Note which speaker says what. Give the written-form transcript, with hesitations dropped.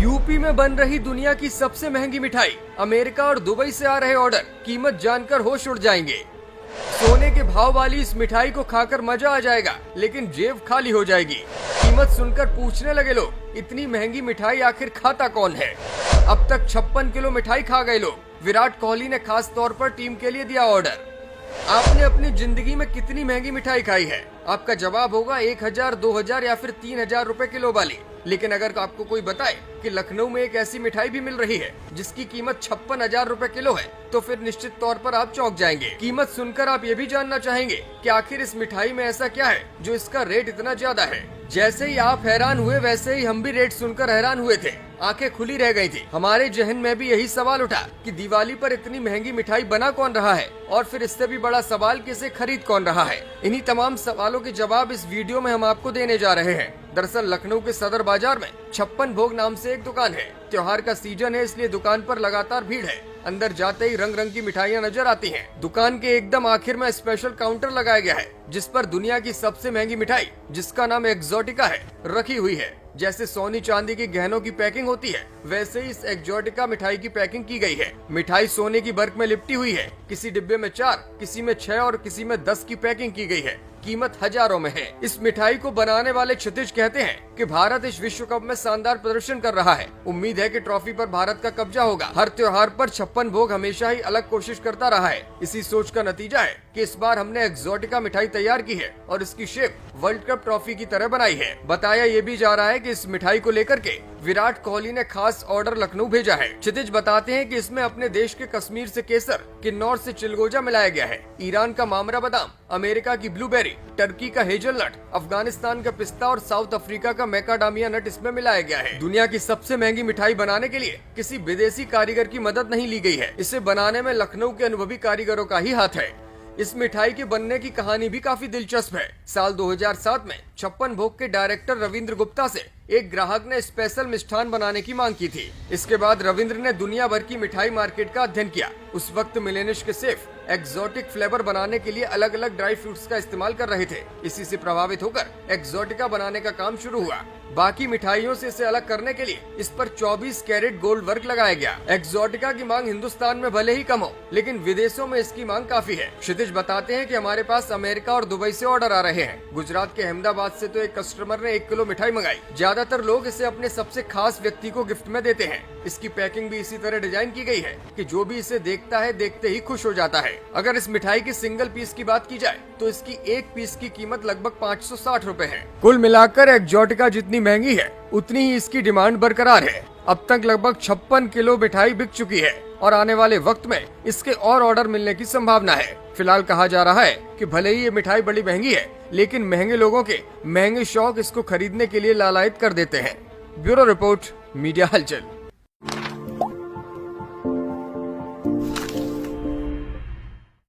Speaker 1: UP में बन रही दुनिया की सबसे महंगी मिठाई, अमेरिका और दुबई से आ रहे ऑर्डर, कीमत जानकर होश उड़ जाएंगे। सोने के भाव वाली इस मिठाई को खाकर मजा आ जाएगा, लेकिन जेब खाली हो जाएगी। कीमत सुनकर पूछने लगे लोग, इतनी महंगी मिठाई आखिर खाता कौन है। अब तक 56 किलो मिठाई खा गए लोग। विराट कोहली ने खास तौर पर टीम के लिए दिया ऑर्डर। आपने अपनी जिंदगी में कितनी महंगी मिठाई खाई है? आपका जवाब होगा 1000, 2000 या फिर 3000 रुपए किलो वाली। लेकिन अगर आपको कोई बताए कि लखनऊ में एक ऐसी मिठाई भी मिल रही है जिसकी कीमत 56,000 रुपए किलो है, तो फिर निश्चित तौर पर आप चौंक जाएंगे। कीमत सुनकर आप ये भी जानना चाहेंगे कि आखिर इस मिठाई में ऐसा क्या है जो इसका रेट इतना ज्यादा है। जैसे ही आप हैरान हुए, वैसे ही हम भी रेट सुनकर हैरान हुए थे। आंखें खुली रह गई थी। हमारे जहन में भी यही सवाल उठा कि दिवाली पर इतनी महंगी मिठाई बना कौन रहा है, और फिर इससे भी बड़ा सवाल कि इसे खरीद कौन रहा है। इन्हीं तमाम सवालों के जवाब इस वीडियो में हम आपको देने जा रहे हैं। दरअसल लखनऊ के सदर बाजार में 56 भोग नाम से एक दुकान है। त्योहार का सीजन है, इसलिए दुकान पर लगातार भीड़ है। अंदर जाते ही रंग रंग की मिठाइयाँ नजर आती हैं। दुकान के एकदम आखिर में स्पेशल काउंटर लगाया गया है, जिस पर दुनिया की सबसे महंगी मिठाई, जिसका नाम एक्सोटिका है, रखी हुई है। जैसे सोनी चांदी की गहनों की पैकिंग होती है, वैसे ही इस एक्सोटिका मिठाई की पैकिंग की गई है। मिठाई सोने की बर्क में लिपटी हुई है। किसी डिब्बे में 4, किसी में 6 और किसी में 10 की पैकिंग की गई है। कीमत हजारों में है। इस मिठाई को बनाने वाले क्षितिज कहते हैं कि भारत इस विश्व कप में शानदार प्रदर्शन कर रहा है। उम्मीद है कि ट्रॉफी पर भारत का कब्जा होगा। हर त्योहार पर 56 भोग हमेशा ही अलग कोशिश करता रहा है। इसी सोच का नतीजा है कि इस बार हमने एक्सोटिका मिठाई तैयार की है और इसकी शेप वर्ल्ड कप ट्रॉफी की तरह बनाई है। बताया ये भी जा रहा है कि इस मिठाई को लेकर के विराट कोहली ने खास ऑर्डर लखनऊ भेजा है। क्षितिज बताते हैं कि इसमें अपने देश के कश्मीर से केसर, किन्नौर से चिलगोजा मिलाया गया है, ईरान का मामरा बादाम, अमेरिका की ब्लूबेरी, टर्की का हेजलनट, अफगानिस्तान का पिस्ता और साउथ अफ्रीका का मैकाडामिया नट इसमें मिलाया गया है। दुनिया की सबसे महंगी मिठाई बनाने के लिए किसी विदेशी कारीगर की मदद नहीं ली गई है। इसे बनाने में लखनऊ के अनुभवी कारीगरों का ही हाथ है। इस मिठाई के बनने की कहानी भी काफी दिलचस्प है। साल 2007 में 56 भोग के डायरेक्टर रविंद्र गुप्ता से एक ग्राहक ने स्पेशल मिष्ठान बनाने की मांग की थी। इसके बाद रविंद्र ने दुनिया भर की मिठाई मार्केट का अध्ययन किया। उस वक्त मिलेनिश के शेफ एक्सोटिक फ्लेवर बनाने के लिए अलग अलग ड्राई फ्रूट्स का इस्तेमाल कर रहे थे। इसी से प्रभावित होकर एक्सोटिका बनाने का काम शुरू हुआ। बाकी मिठाइयों से इसे अलग करने के लिए इस पर 24 कैरेट गोल्ड वर्क लगाया गया। एक्सोटिका की मांग हिंदुस्तान में भले ही कम हो, लेकिन विदेशों में इसकी मांग काफी है। क्षितिज बताते हैं कि हमारे पास अमेरिका और दुबई से ऑर्डर आ रहे हैं। गुजरात के अहमदाबाद से तो एक कस्टमर ने 1 किलो मिठाई मंगाई। ज्यादातर लोग इसे अपने सबसे खास व्यक्ति को गिफ्ट में देते हैं। इसकी पैकिंग भी इसी तरह डिजाइन की गई है कि जो भी इसे देखता है, देखते ही खुश हो जाता है। अगर इस मिठाई की सिंगल पीस की बात की जाए तो इसकी एक पीस की कीमत लगभग 560 रुपए है। कुल मिलाकर एक्सोटिका जितनी महंगी है, उतनी ही इसकी डिमांड बरकरार है। अब तक लगभग 56 किलो मिठाई बिक चुकी है और आने वाले वक्त में इसके और ऑर्डर मिलने की संभावना है। फिलहाल कहा जा रहा है कि भले ही ये मिठाई बड़ी महंगी है, लेकिन महंगे लोगों के महंगे शौक इसको खरीदने के लिए लालायित कर देते हैं। ब्यूरो रिपोर्ट, मीडिया हलचल।